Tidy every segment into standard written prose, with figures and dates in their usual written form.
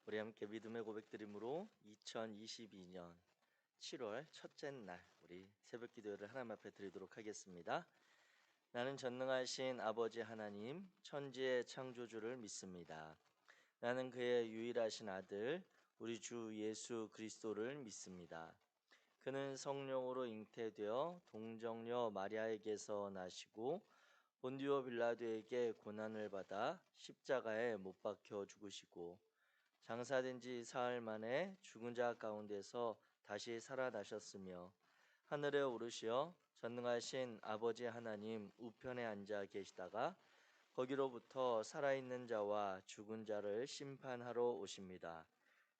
우리 함께 믿음의 고백드림으로 2022년 7월 첫째 날 우리 새벽 기도를 하나님 앞에 드리도록 하겠습니다. 나는 전능하신 아버지 하나님 천지의 창조주를 믿습니다. 나는 그의 유일하신 아들 우리 주 예수 그리스도를 믿습니다. 그는 성령으로 잉태되어 동정녀 마리아에게서 나시고 본디오 빌라도에게 고난을 받아 십자가에 못 박혀 죽으시고 장사된 지 사흘 만에 죽은 자 가운데서 다시 살아나셨으며 하늘에 오르시어 전능하신 아버지 하나님 우편에 앉아 계시다가 거기로부터 살아있는 자와 죽은 자를 심판하러 오십니다.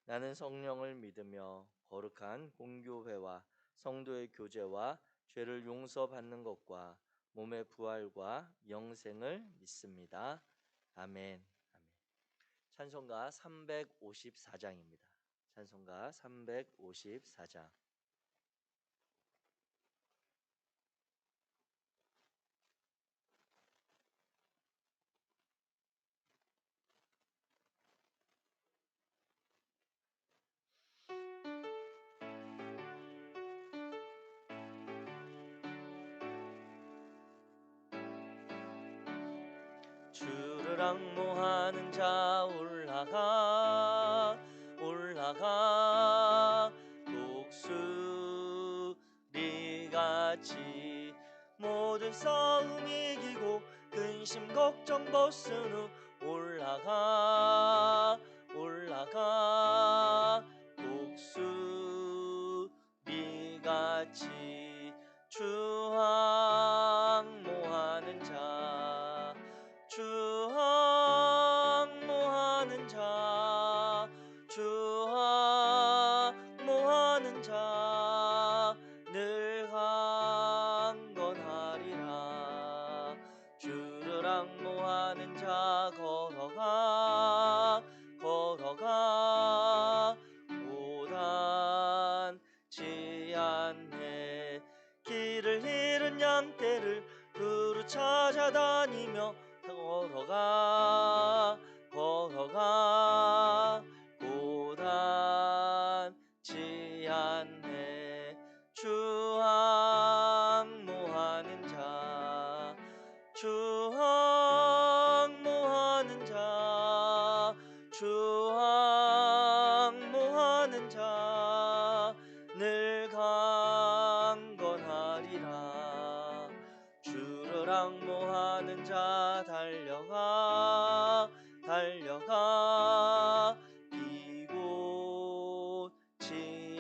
나는 성령을 믿으며 거룩한 공교회와 성도의 교제와 죄를 용서받는 것과 몸의 부활과 영생을 믿습니다. 아멘. 찬송가 354장입니다. 찬송가 354장. 주를 앙모하는 자 올라가 독수리같이 모든 싸움 이기고 근심 걱정 벗은 후 올라가 독수리같이 주 앙모하는 자 늘 강건하리라. 주를 앙모하는 자 걸어가 고단치 않네. 길을 잃은 양떼를 두루 찾아다니며 걸어가 고단치 않네. 주 앙모하는 자 늘 강건하리라. 주를 앙모하는 자 달려가 비고치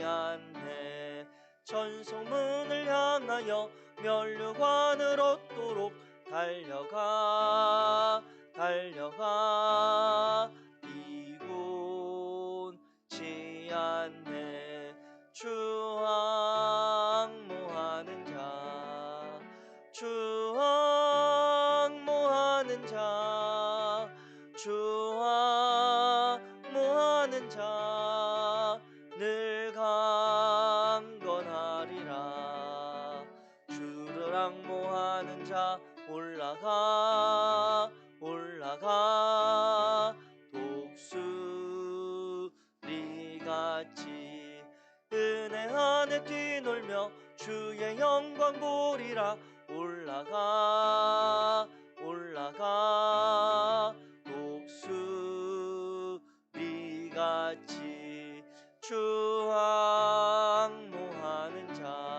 않네. 천소문을 향하여 면류관을 얻도록 달려가 비고치 않네. 주 앙모하는 자 늘 강건하리라. 주를 앙모하는 자 올라가 독수리같이 은혜 안에 뛰놀며 주의 영광 보리라. 올라가 독수리같이 주 앙모하는 자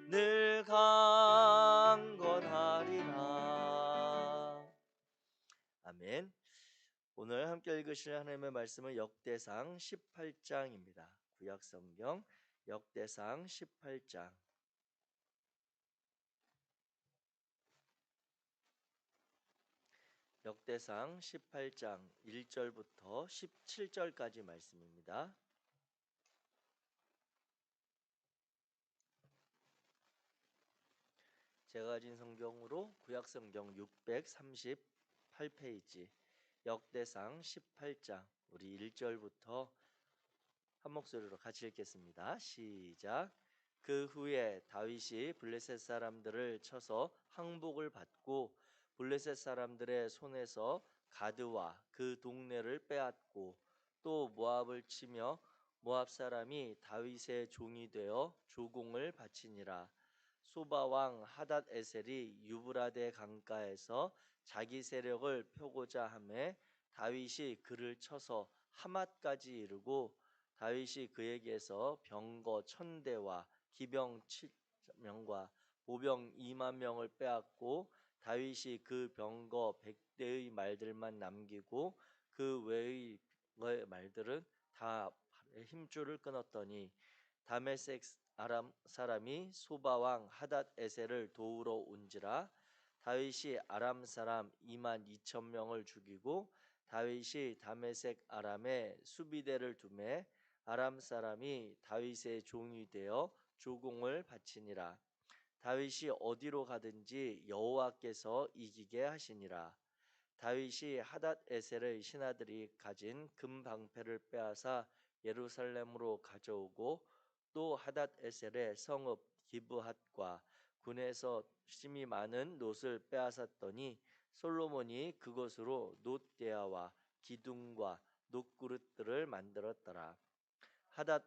늘 강건하리라. 아멘. 오늘 함께 읽으실 하나님의 말씀은 역대상 18장입니다. 구약성경 역대상 18장. 역대상 18장 1절부터 17절까지 말씀입니다. 제가 가진 성경으로 구약성경 638페이지 역대상 18장 우리 1절부터 한 목소리로 같이 읽겠습니다. 시작. 그 후에 다윗이 블레셋 사람들을 쳐서 항복을 받고 블레셋 사람들의 손에서 가드와 그 동네를 빼앗고 또 모압을 치며 모압 사람이 다윗의 종이 되어 조공을 바치니라. 소바 왕 하닷 에셀이 유브라데 강가에서 자기 세력을 펴고자 하매 다윗이 그를 쳐서 하맛까지 이르고 다윗이 그에게서 병거 1000대와 기병 7명과 보병 2만 명을 빼앗고 다윗이 그 병거 100대의 말들만 남기고 그 외의 말들은 다 힘줄을 끊었더니 다메섹 아람 사람이 소바 왕 하닷 에셀을 도우러 온지라. 다윗이 아람 사람 2만 2천 명을 죽이고 다윗이 다메섹 아람에 수비대를 두매 아람 사람이 다윗의 종이 되어 조공을 바치니라. 다윗이 어디로 가든지 여호와께서 이기게 하시니라. 다윗이 하닷 에셀의 신하들이 가진 금 방패를 빼앗아 예루살렘으로 가져오고 또 하닷 에셀의 성읍 기브핫과 군에서 심이 많은 놋을 빼앗았더니 솔로몬이 그것으로 놋대야와 기둥과 놋그릇들을 만들었더라. 하닷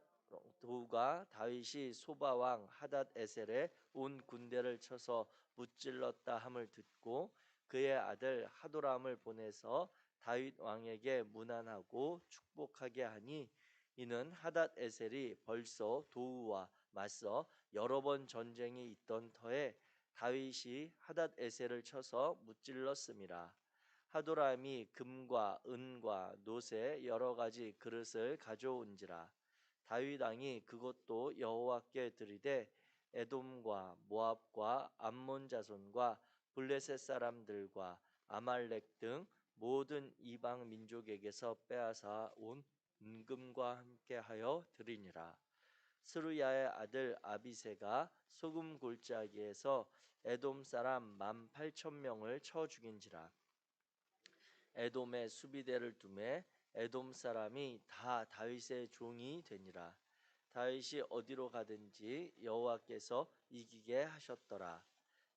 도우가 다윗이 소바 왕 하닷 에셀의 온 군대를 쳐서 무찔렀다 함을 듣고 그의 아들 하도람을 보내서 다윗 왕에게 문안하고 축복하게 하니 이는 하닷 에셀이 벌써 도우와 맞서 여러 번 전쟁이 있던 터에 다윗이 하닷 에셀을 쳐서 무찔렀음이라. 하도람이 금과 은과 놋의 여러 가지 그릇을 가져온지라. 다윗 왕이 그것도 여호와께 드리되 에돔과 모압과 암몬 자손과 블레셋 사람들과 아말렉 등 모든 이방 민족에게서 빼앗아 온 은금과 함께하여 드리니라. 스루야의 아들 아비새가 소금 골짜기에서 에돔 사람 18,000명을 쳐 죽인지라. 에돔의 수비대를 두매 에돔 사람이 다 다윗의 종이 되니라. 다윗이 어디로 가든지 여호와께서 이기게 하셨더라.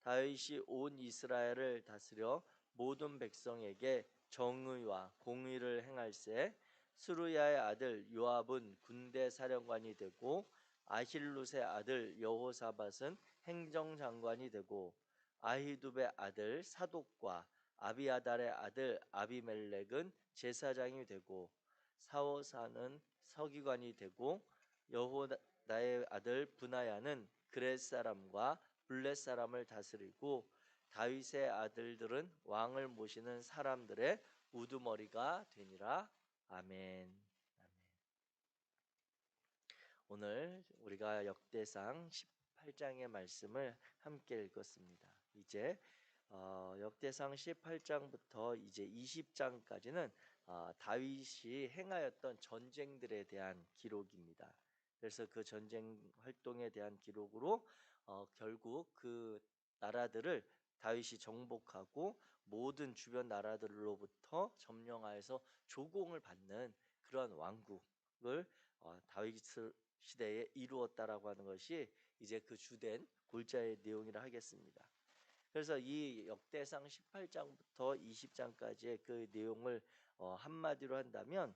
다윗이 온 이스라엘을 다스려 모든 백성에게 정의와 공의를 행할세. 스루야의 아들 요압은 군대 사령관이 되고 아힐룻의 아들 여호사밧은 행정장관이 되고 아히두베의 아들 사독과 아비아달의 아들 아비멜렉은 제사장이 되고 사오사는 서기관이 되고 여호다의 아들 브나야는 그렛 사람과 블렛 사람을 다스리고 다윗의 아들들은 왕을 모시는 사람들의 우두머리가 되니라. 아멘. 오늘 우리가 역대상 18장의 말씀을 함께 읽었습니다. 이제 역대상 18장부터 이제 20장까지는 다윗이 행하였던 전쟁들에 대한 기록입니다. 그래서 그 전쟁 활동에 대한 기록으로 결국 그 나라들을 다윗이 정복하고 모든 주변 나라들로부터 점령하여서 조공을 받는 그런 왕국을 다윗 시대에 이루었다라고 하는 것이 이제 그 주된 골자의 내용이라 하겠습니다. 그래서 이 역대상 18장부터 20장까지의 그 내용을 한마디로 한다면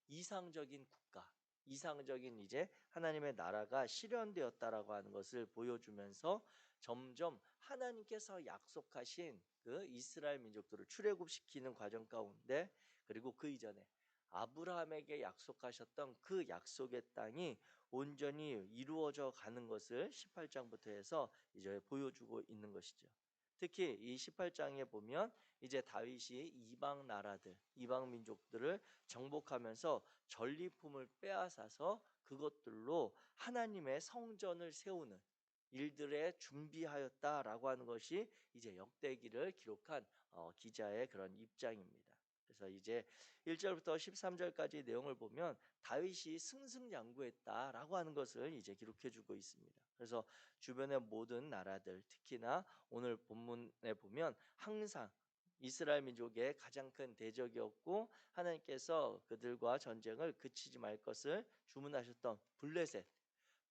이상적인 국가, 이상적인 이제 하나님의 나라가 실현되었다라고 하는 것을 보여주면서 점점 하나님께서 약속하신 그 이스라엘 민족들을 출애굽시키는 과정 가운데 그리고 그 이전에 아브라함에게 약속하셨던 그 약속의 땅이 온전히 이루어져 가는 것을 18장부터 해서 이제 보여주고 있는 것이죠. 특히 이 18장에 보면 이제 다윗이 이방 나라들, 이방 민족들을 정복하면서 전리품을 빼앗아서 그것들로 하나님의 성전을 세우는 일들에 준비하였다라고 하는 것이 이제 역대기를 기록한 기자의 그런 입장입니다. 그래서 이제 1절부터 13절까지 내용을 보면 다윗이 승승장구했다라고 하는 것을 이제 기록해 주고 있습니다. 그래서 주변의 모든 나라들, 특히나 오늘 본문에 보면 항상 이스라엘 민족의 가장 큰 대적이었고 하나님께서 그들과 전쟁을 그치지 말 것을 주문하셨던 블레셋,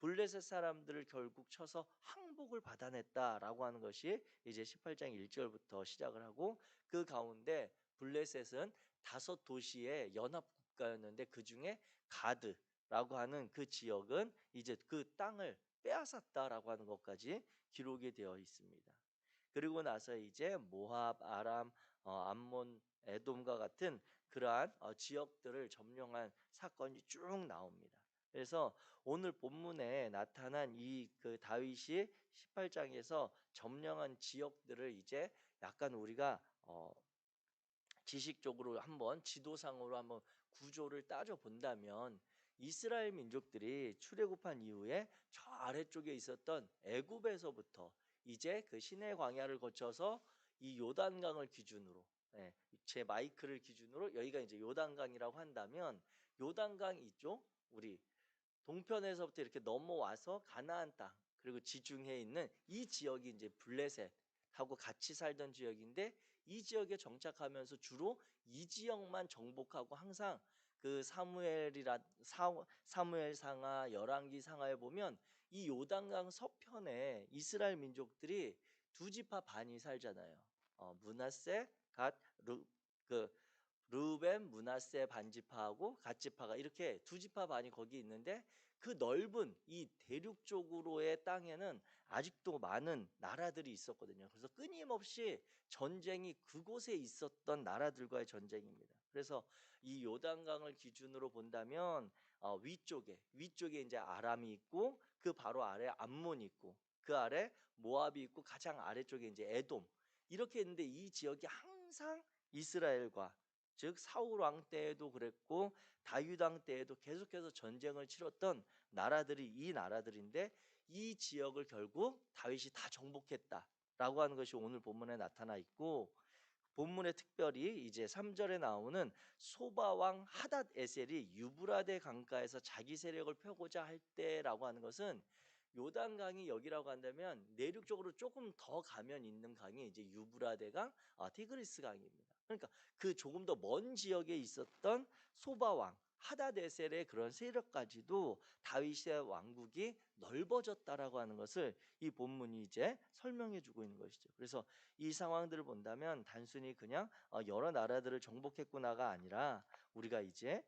블레셋 사람들을 결국 쳐서 항복을 받아냈다라고 하는 것이 이제 18장 1절부터 시작을 하고, 그 가운데 블레셋은 5도시의 연합 국가였는데 그 중에 가드라고 하는 그 지역은 이제 그 땅을 빼앗았다라고 하는 것까지 기록이 되어 있습니다. 그리고 나서 이제 모압, 아람, 암몬, 에돔과 같은 그러한 지역들을 점령한 사건이 쭉 나옵니다. 그래서 오늘 본문에 나타난 이 그 다윗이 18장에서 점령한 지역들을 이제 약간 우리가 지식적으로 한번 지도상으로 한번 구조를 따져 본다면, 이스라엘 민족들이 출애굽한 이후에 저 아래쪽에 있었던 애굽에서부터 이제 그 시내 광야를 거쳐서 이 요단강을 기준으로, 제 마이크를 기준으로 여기가 이제 요단강이라고 한다면, 요단강 이쪽 우리 동편에서부터 이렇게 넘어와서 가나안 땅, 그리고 지중해에 있는 이 지역이 이제 블레셋하고 같이 살던 지역인데, 이 지역에 정착하면서 주로 이 지역만 정복하고, 항상 그 사무엘 상하, 열왕기 상하에 보면 이 요단강 서편에 이스라엘 민족들이 두 지파 반이 살잖아요. 므낫세, 갓, 그 르우벤, 므낫세 반지파하고 갓지파가 이렇게 두 지파 반이 거기 있는데, 그 넓은 이 대륙 쪽으로의 땅에는 아직도 많은 나라들이 있었거든요. 그래서 끊임없이 전쟁이 그곳에 있었던 나라들과의 전쟁입니다. 그래서 이 요단강을 기준으로 본다면 위쪽에 이제 아람이 있고, 그 바로 아래 암몬이 있고, 그 아래 모압이 있고, 가장 아래쪽에 이제 에돔, 이렇게 있는데, 이 지역이 항상 이스라엘과, 즉 사울 왕 때에도 그랬고 다윗 왕 때에도 계속해서 전쟁을 치렀던 나라들이 이 나라들인데, 이 지역을 결국 다윗이 다 정복했다라고 하는 것이 오늘 본문에 나타나 있고, 본문에 특별히 이제 3절에 나오는 소바 왕 하닷 에셀이 유브라데 강가에서 자기 세력을 펴고자 할 때라고 하는 것은, 요단강이 여기라고 한다면 내륙적으로 조금 더 가면 있는 강이 이제 유브라데강, 티그리스 강입니다. 그러니까 그 조금 더 먼 지역에 있었던 소바 왕 하다데셀의 그런 세력까지도 다윗의 왕국이 넓어졌다라고 하는 것을 이 본문이 이제 설명해 주고 있는 것이죠. 그래서 이 상황들을 본다면 단순히 그냥 여러 나라들을 정복했구나가 아니라, 우리가 이제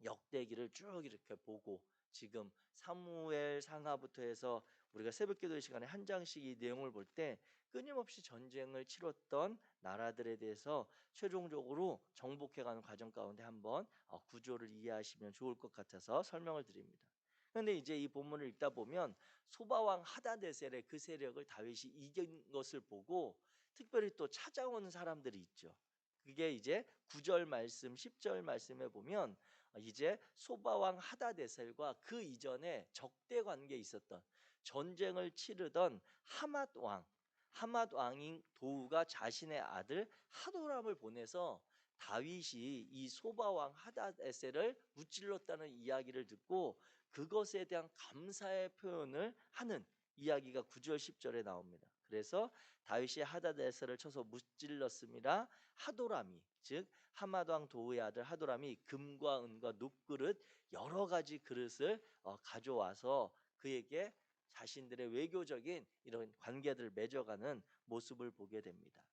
역대기를 쭉 이렇게 보고, 지금 사무엘 상하부터 해서 우리가 새벽기도 시간에 한 장씩 이 내용을 볼 때 끊임없이 전쟁을 치렀던 나라들에 대해서 최종적으로 정복해가는 과정 가운데 한번 구조를 이해하시면 좋을 것 같아서 설명을 드립니다. 그런데 이제 이 본문을 읽다 보면 소바왕 하다데셀의 그 세력을 다윗이 이긴 것을 보고 특별히 또 찾아오는 사람들이 있죠. 그게 이제 9절 말씀, 10절 말씀에 보면 이제 소바왕 하다데셀과 그 이전에 적대 관계에 있었던, 전쟁을 치르던 하맛 왕인 도우가 자신의 아들 하도람을 보내서 다윗이 이 소바왕 하다데셀을 무찔렀다는 이야기를 듣고 그것에 대한 감사의 표현을 하는 이야기가 9절 10절에 나옵니다. 그래서 다윗이 하다데셀을 쳐서 무찔렀습니다. 하도람이, 즉 하맛 왕 도우의 아들 하도람이 금과 은과 놋그릇 여러 가지 그릇을 가져와서 그에게 자신들의 외교적인 이런 관계들을 맺어가는 모습을 보게 됩니다.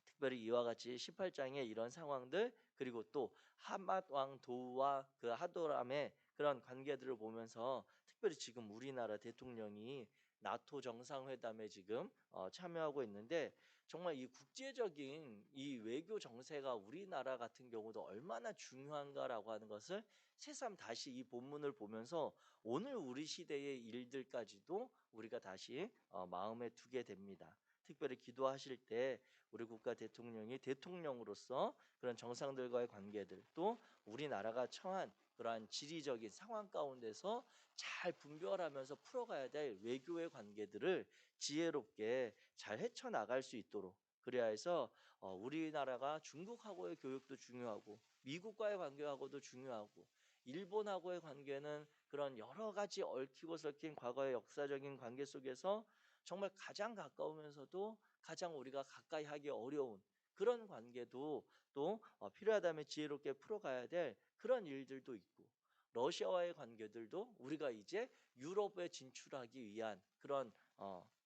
특별히 이와 같이 18장의 이런 상황들, 그리고 또 하맛 왕 도우와 그 하도람의 그런 관계들을 보면서, 특별히 지금 우리나라 대통령이 나토 정상회담에 지금 참여하고 있는데, 정말 이 국제적인 이 외교 정세가 우리나라 같은 경우도 얼마나 중요한가라고 하는 것을 새삼 다시 이 본문을 보면서 오늘 우리 시대의 일들까지도 우리가 다시 마음에 두게 됩니다. 특별히 기도하실 때 우리 국가 대통령이 대통령으로서 그런 정상들과의 관계들, 또 우리나라가 처한 그러한 지리적인 상황 가운데서 잘 분별하면서 풀어가야 될 외교의 관계들을 지혜롭게 잘 헤쳐나갈 수 있도록, 그래야 해서 우리나라가 중국하고의 교육도 중요하고, 미국과의 관계하고도 중요하고, 일본하고의 관계는 그런 여러 가지 얽히고 설킨 과거의 역사적인 관계 속에서 정말 가장 가까우면서도 가장 우리가 가까이 하기 어려운 그런 관계도 또 필요하다면 지혜롭게 풀어가야 될 그런 일들도 있고, 러시아와의 관계들도 우리가 이제 유럽에 진출하기 위한 그런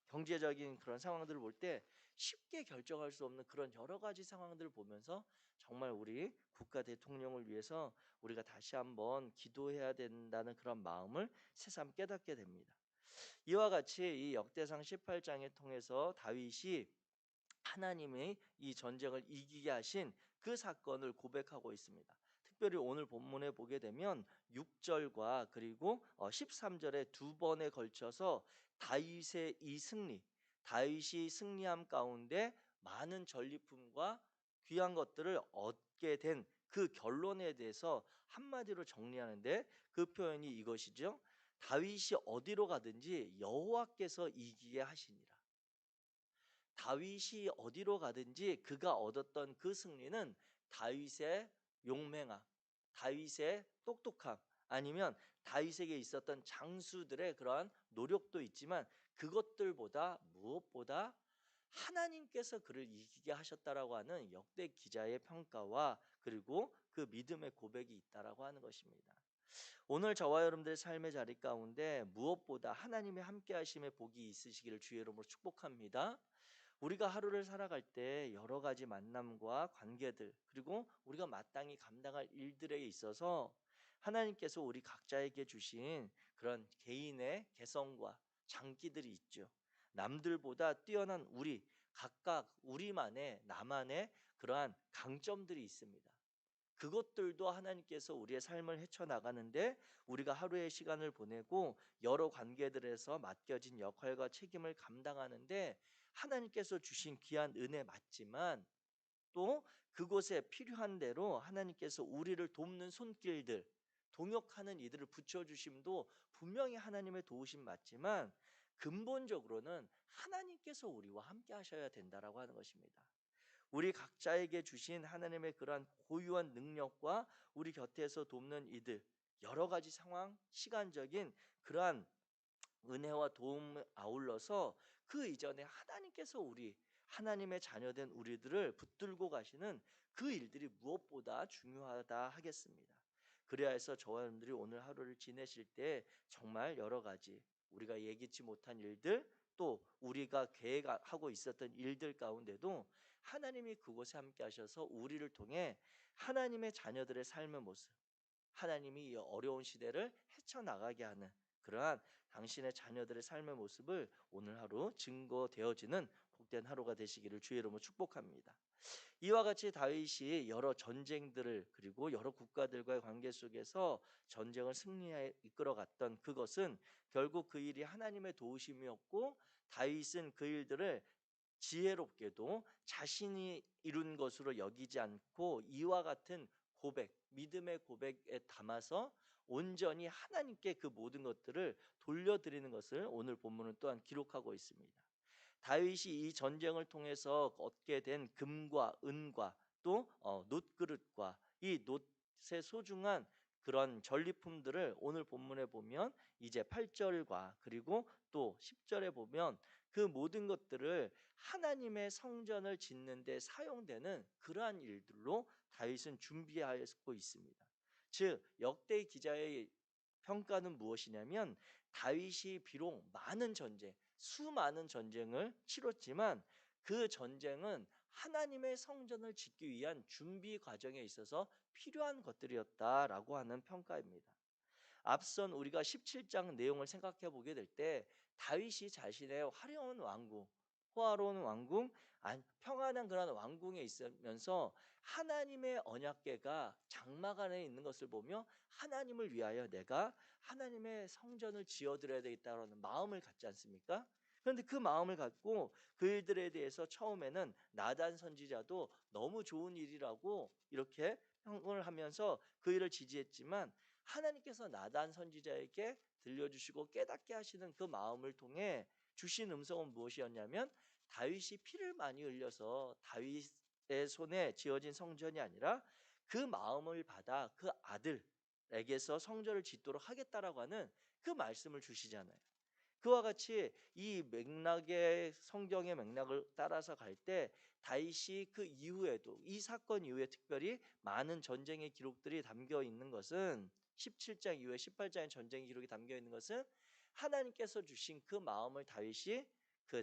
경제적인 그런 상황들을 볼 때 쉽게 결정할 수 없는 그런 여러 가지 상황들을 보면서 정말 우리 국가 대통령을 위해서 우리가 다시 한번 기도해야 된다는 그런 마음을 새삼 깨닫게 됩니다. 이와 같이 이 역대상 18장을 통해서 다윗이 하나님의 이 전쟁을 이기게 하신 그 사건을 고백하고 있습니다. 특별히 오늘 본문에 보게 되면 6절과 그리고 13절에 두 번에 걸쳐서 다윗의 이 승리, 다윗이 승리함 가운데 많은 전리품과 귀한 것들을 얻게 된 그 결론에 대해서 한마디로 정리하는데 그 표현이 이것이죠. 다윗이 어디로 가든지 여호와께서 이기게 하시니라. 다윗이 어디로 가든지 그가 얻었던 그 승리는 다윗의 용맹함, 다윗의 똑똑함, 아니면 다윗에게 있었던 장수들의 그러한 노력도 있지만 그것들보다 무엇보다 하나님께서 그를 이기게 하셨다라고 하는 역대 기자의 평가와 그리고 그 믿음의 고백이 있다라고 하는 것입니다. 오늘 저와 여러분들의 삶의 자리 가운데 무엇보다 하나님의 함께 하심의 복이 있으시기를 주의 이름으로 축복합니다. 우리가 하루를 살아갈 때 여러 가지 만남과 관계들 그리고 우리가 마땅히 감당할 일들에 있어서 하나님께서 우리 각자에게 주신 그런 개인의 개성과 장기들이 있죠. 남들보다 뛰어난 우리 각각 우리만의 나만의 그러한 강점들이 있습니다. 그것들도 하나님께서 우리의 삶을 헤쳐나가는데 우리가 하루의 시간을 보내고 여러 관계들에서 맡겨진 역할과 책임을 감당하는데 하나님께서 주신 귀한 은혜 맞지만 또 그곳에 필요한 대로 하나님께서 우리를 돕는 손길들, 동역하는 이들을 붙여주심도 분명히 하나님의 도우심 맞지만 근본적으로는 하나님께서 우리와 함께 하셔야 된다라고 하는 것입니다. 우리 각자에게 주신 하나님의 그러한 고유한 능력과 우리 곁에서 돕는 이들, 여러 가지 상황, 시간적인 그러한 은혜와 도움을 아울러서 그 이전에 하나님께서 하나님의 자녀된 우리들을 붙들고 가시는 그 일들이 무엇보다 중요하다 하겠습니다. 그래야 해서 저와 여러분들이 오늘 하루를 지내실 때 정말 여러 가지 우리가 예기치 못한 일들 또 우리가 계획하고 있었던 일들 가운데도 하나님이 그곳에 함께 하셔서 우리를 통해 하나님의 자녀들의 삶의 모습, 하나님이 이 어려운 시대를 헤쳐나가게 하는 그러한 당신의 자녀들의 삶의 모습을 오늘 하루 증거되어지는 복된 하루가 되시기를 주의 이름으로 축복합니다. 이와 같이 다윗이 여러 전쟁들을 그리고 여러 국가들과의 관계 속에서 전쟁을 승리에 이끌어갔던 그것은 결국 그 일이 하나님의 도우심이었고 다윗은 그 일들을 지혜롭게도 자신이 이룬 것으로 여기지 않고 이와 같은 고백, 믿음의 고백에 담아서 온전히 하나님께 그 모든 것들을 돌려드리는 것을 오늘 본문은 또한 기록하고 있습니다. 다윗이 이 전쟁을 통해서 얻게 된 금과 은과 또 놋그릇과 이 놋의 소중한 그런 전리품들을 오늘 본문에 보면 이제 8절과 그리고 또 10절에 보면 그 모든 것들을 하나님의 성전을 짓는 데 사용되는 그러한 일들로 다윗은 준비하고 있습니다. 즉 역대 기자의 평가는 무엇이냐면 다윗이 비록 많은 전쟁, 수많은 전쟁을 치렀지만 그 전쟁은 하나님의 성전을 짓기 위한 준비 과정에 있어서 필요한 것들이었다라고 하는 평가입니다. 앞선 우리가 17장 내용을 생각해 보게 될 때 다윗이 자신의 화려한 왕궁, 호화로운 왕궁, 평안한 그런 왕궁에 있으면서 하나님의 언약궤가 장막 안에 있는 것을 보며 하나님을 위하여 내가 하나님의 성전을 지어드려야 되겠다는 마음을 갖지 않습니까? 그런데 그 마음을 갖고 그 일들에 대해서 처음에는 나단 선지자도 너무 좋은 일이라고 이렇게 평을 하면서 그 일을 지지했지만 하나님께서 나단 선지자에게 들려주시고 깨닫게 하시는 그 마음을 통해 주신 음성은 무엇이었냐면 다윗이 피를 많이 흘려서 다윗의 손에 지어진 성전이 아니라 그 마음을 받아 그 아들에게서 성전을 짓도록 하겠다라고 하는 그 말씀을 주시잖아요. 그와 같이 이 맥락의 성경의 맥락을 따라서 갈 때 다윗이 그 이후에도 이 사건 이후에 특별히 많은 전쟁의 기록들이 담겨 있는 것은 17장 이후에 18장의 전쟁 기록이 담겨 있는 것은 하나님께서 주신 그 마음을 다윗이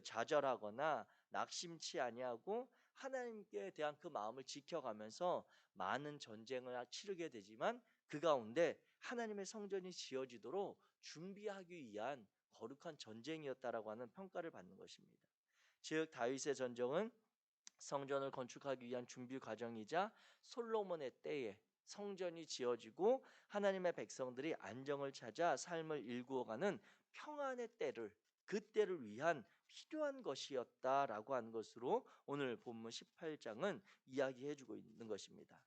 좌절하거나 낙심치 아니하고 하나님께 대한 그 마음을 지켜가면서 많은 전쟁을 치르게 되지만 그 가운데 하나님의 성전이 지어지도록 준비하기 위한 거룩한 전쟁이었다라고 하는 평가를 받는 것입니다. 즉 다윗의 전쟁은 성전을 건축하기 위한 준비 과정이자 솔로몬의 때에 성전이 지어지고 하나님의 백성들이 안정을 찾아 삶을 일구어가는 평안의 때를 그때를 위한 필요한 것이었다라고 하는 것으로 오늘 본문 18장은 이야기해주고 있는 것입니다.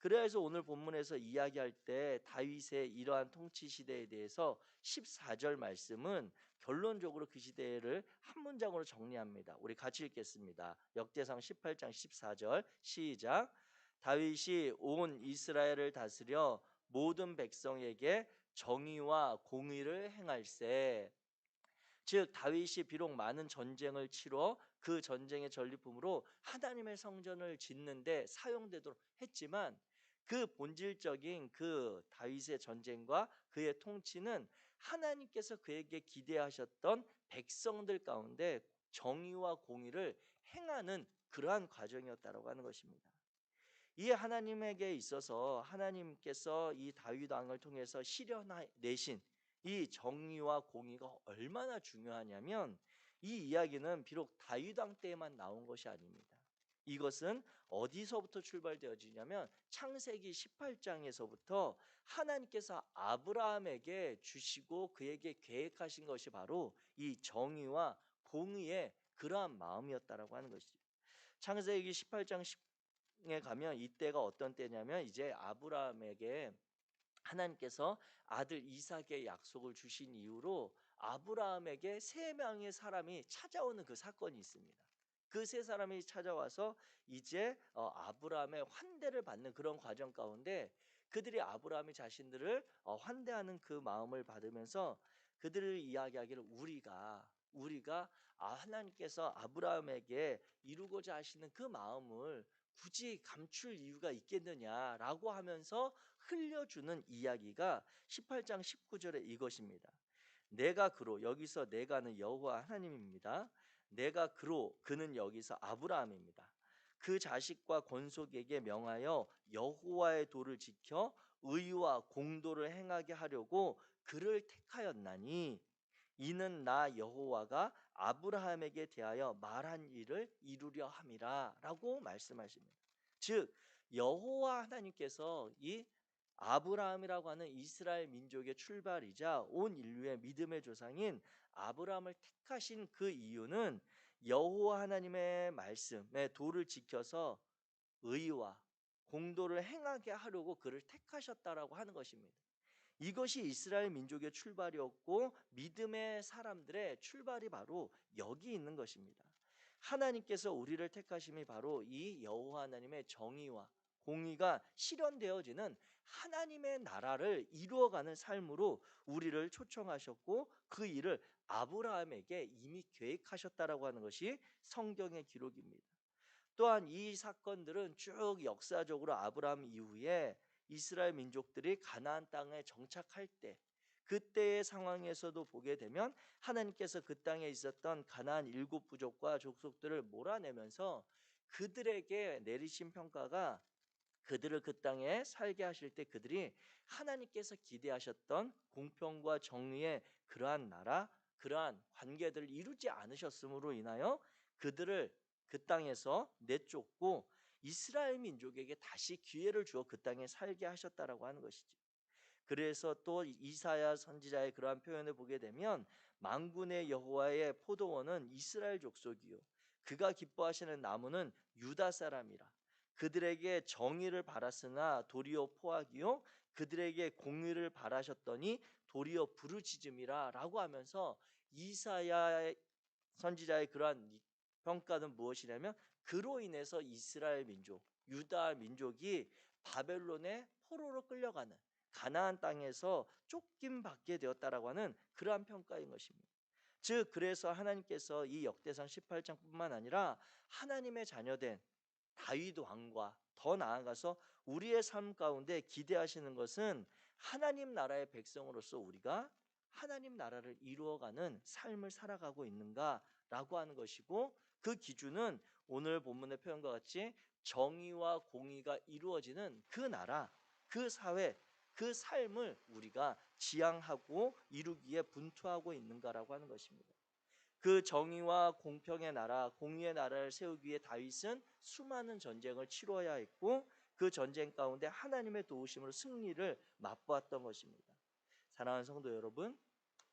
그래서 오늘 본문에서 이야기할 때 다윗의 이러한 통치 시대에 대해서 14절 말씀은 결론적으로 그 시대를 한 문장으로 정리합니다. 우리 같이 읽겠습니다. 역대상 18장 14절 시작. 다윗이 온 이스라엘을 다스려 모든 백성에게 정의와 공의를 행할세. 즉 다윗이 비록 많은 전쟁을 치러 그 전쟁의 전리품으로 하나님의 성전을 짓는데 사용되도록 했지만 그 본질적인 그 다윗의 전쟁과 그의 통치는 하나님께서 그에게 기대하셨던 백성들 가운데 정의와 공의를 행하는 그러한 과정이었다고 하는 것입니다. 이 하나님에게 있어서 하나님께서 이 다윗 왕을 통해서 실현내신 이 정의와 공의가 얼마나 중요하냐면 이 이야기는 비록 다윗 왕 때에만 나온 것이 아닙니다. 이것은 어디서부터 출발되어지냐면 창세기 18장에서부터 하나님께서 아브라함에게 주시고 그에게 계획하신 것이 바로 이 정의와 공의의 그러한 마음이었다라고 하는 것이죠. 창세기 18장 에 가면 이때가 어떤 때냐면 이제 아브라함에게 하나님께서 아들 이삭의 약속을 주신 이후로 아브라함에게 세 명의 사람이 찾아오는 그 사건이 있습니다. 그 세 사람이 찾아와서 이제 아브라함의 환대를 받는 그런 과정 가운데 그들이 아브라함이 자신들을 환대하는 그 마음을 받으면서 그들을 이야기하기를 우리가 하나님께서 아브라함에게 이루고자 하시는 그 마음을 굳이 감출 이유가 있겠느냐라고 하면서 흘려주는 이야기가 18장 19절에 이것입니다. 내가 그로 여기서 내가는 여호와 하나님입니다. 내가 그로 그는 여기서 아브라함입니다. 그 자식과 권속에게 명하여 여호와의 도를 지켜 의와 공도를 행하게 하려고 그를 택하였나니 이는 나 여호와가 아브라함에게 대하여 말한 일을 이루려 함이라 라고 말씀하십니다. 즉 여호와 하나님께서 이 아브라함이라고 하는 이스라엘 민족의 출발이자 온 인류의 믿음의 조상인 아브라함을 택하신 그 이유는 여호와 하나님의 말씀의 도를 지켜서 의와 공도를 행하게 하려고 그를 택하셨다라고 하는 것입니다. 이것이 이스라엘 민족의 출발이었고 믿음의 사람들의 출발이 바로 여기 있는 것입니다. 하나님께서 우리를 택하심이 바로 이 여호와 하나님의 정의와 공의가 실현되어지는 하나님의 나라를 이루어가는 삶으로 우리를 초청하셨고 그 일을 아브라함에게 이미 계획하셨다라고 하는 것이 성경의 기록입니다. 또한 이 사건들은 쭉 역사적으로 아브라함 이후에 이스라엘 민족들이 가나안 땅에 정착할 때 그때의 상황에서도 보게 되면 하나님께서 그 땅에 있었던 가나안 일곱 부족과 족속들을 몰아내면서 그들에게 내리신 평가가 그들을 그 땅에 살게 하실 때 그들이 하나님께서 기대하셨던 공평과 정의의 그러한 나라, 그러한 관계들을 이루지 않으셨으므로 인하여 그들을 그 땅에서 내쫓고 이스라엘 민족에게 다시 기회를 주어 그 땅에 살게 하셨다라고 하는 것이죠. 그래서 또 이사야 선지자의 그러한 표현을 보게 되면 만군의 여호와의 포도원은 이스라엘 족속이요 그가 기뻐하시는 나무는 유다 사람이라. 그들에게 정의를 바랐으나 도리어 포악이요 그들에게 공의를 바라셨더니 도리어 부르짖음이라 라고 하면서 이사야 선지자의 그러한 평가는 무엇이냐면 그로 인해서 이스라엘 민족, 유다 민족이 바벨론의 포로로 끌려가는 가나안 땅에서 쫓김받게 되었다라고 하는 그러한 평가인 것입니다. 즉 그래서 하나님께서 이 역대상 18장뿐만 아니라 하나님의 자녀된 다윗 왕과 더 나아가서 우리의 삶 가운데 기대하시는 것은 하나님 나라의 백성으로서 우리가 하나님 나라를 이루어가는 삶을 살아가고 있는가라고 하는 것이고, 그 기준은 오늘 본문의 표현과 같이 정의와 공의가 이루어지는 그 나라, 그 사회, 그 삶을 우리가 지향하고 이루기에 분투하고 있는가라고 하는 것입니다. 그 정의와 공평의 나라, 공의의 나라를 세우기 위해 다윗은 수많은 전쟁을 치러야 했고, 그 전쟁 가운데 하나님의 도우심으로 승리를 맛보았던 것입니다. 사랑하는 성도 여러분,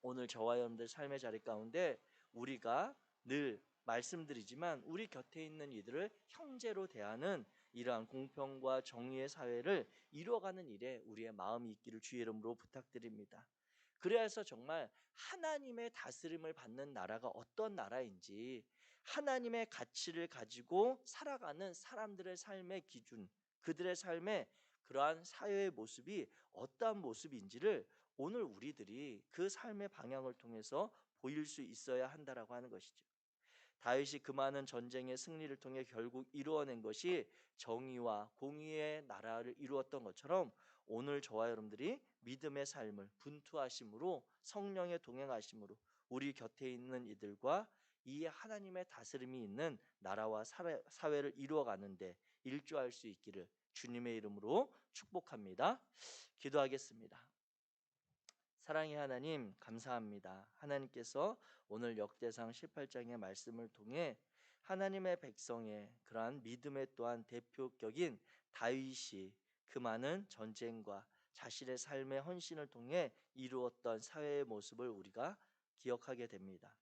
오늘 저와 여러분들 삶의 자리 가운데 우리가 늘 말씀드리지만 우리 곁에 있는 이들을 형제로 대하는 이러한 공평과 정의의 사회를 이루어가는 일에 우리의 마음이 있기를 주의 이름으로 부탁드립니다. 그래서 정말 하나님의 다스림을 받는 나라가 어떤 나라인지, 하나님의 가치를 가지고 살아가는 사람들의 삶의 기준, 그들의 삶의 그러한 사회의 모습이 어떠한 모습인지를 오늘 우리들이 그 삶의 방향을 통해서 보일 수 있어야 한다라고 하는 것이죠. 다윗이 그 많은 전쟁의 승리를 통해 결국 이루어낸 것이 정의와 공의의 나라를 이루었던 것처럼, 오늘 저와 여러분들이 믿음의 삶을 분투하심으로, 성령의 동행하심으로 우리 곁에 있는 이들과 이 하나님의 다스림이 있는 나라와 사회를 이루어가는데 일조할 수 있기를 주님의 이름으로 축복합니다. 기도하겠습니다. 사랑의 하나님, 감사합니다. 하나님께서 오늘 역대상 18장의 말씀을 통해 하나님의 백성의 그러한 믿음의 또한 대표격인 다윗이 그 많은 전쟁과 자신의 삶의 헌신을 통해 이루었던 사회의 모습을 우리가 기억하게 됩니다.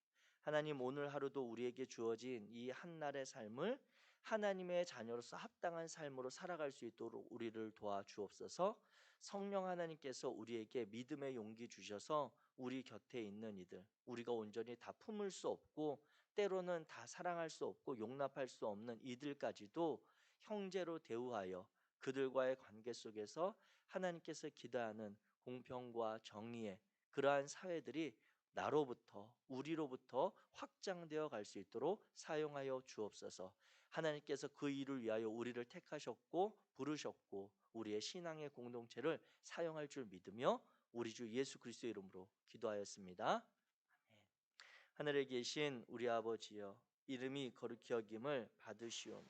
하나님, 오늘 하루도 우리에게 주어진 이 한날의 삶을 하나님의 자녀로서 합당한 삶으로 살아갈 수 있도록 우리를 도와주옵소서. 성령 하나님께서 우리에게 믿음의 용기 주셔서 우리 곁에 있는 이들, 우리가 온전히 다 품을 수 없고 때로는 다 사랑할 수 없고 용납할 수 없는 이들까지도 형제로 대우하여 그들과의 관계 속에서 하나님께서 기대하는 공평과 정의의 그러한 사회들이 나로부터, 우리로부터 확장되어 갈 수 있도록 사용하여 주옵소서. 하나님께서 그 일을 위하여 우리를 택하셨고 부르셨고 우리의 신앙의 공동체를 사용할 줄 믿으며 우리 주 예수 그리스도의 이름으로 기도하였습니다. 아멘. 하늘에 계신 우리 아버지여, 이름이 거룩히 여김을 받으시오며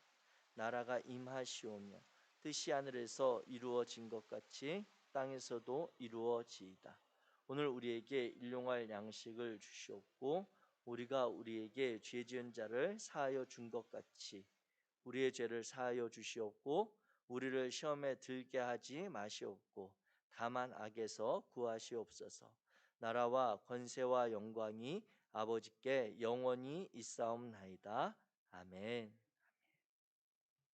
나라가 임하시오며 뜻이 하늘에서 이루어진 것 같이 땅에서도 이루어지이다. 오늘 우리에게 일용할 양식을 주시옵고 우리가 우리에게 죄 지은 자를 사하여 준 것 같이 우리의 죄를 사하여 주시옵고 우리를 시험에 들게 하지 마시옵고 다만 악에서 구하시옵소서. 나라와 권세와 영광이 아버지께 영원히 있사옵나이다. 아멘.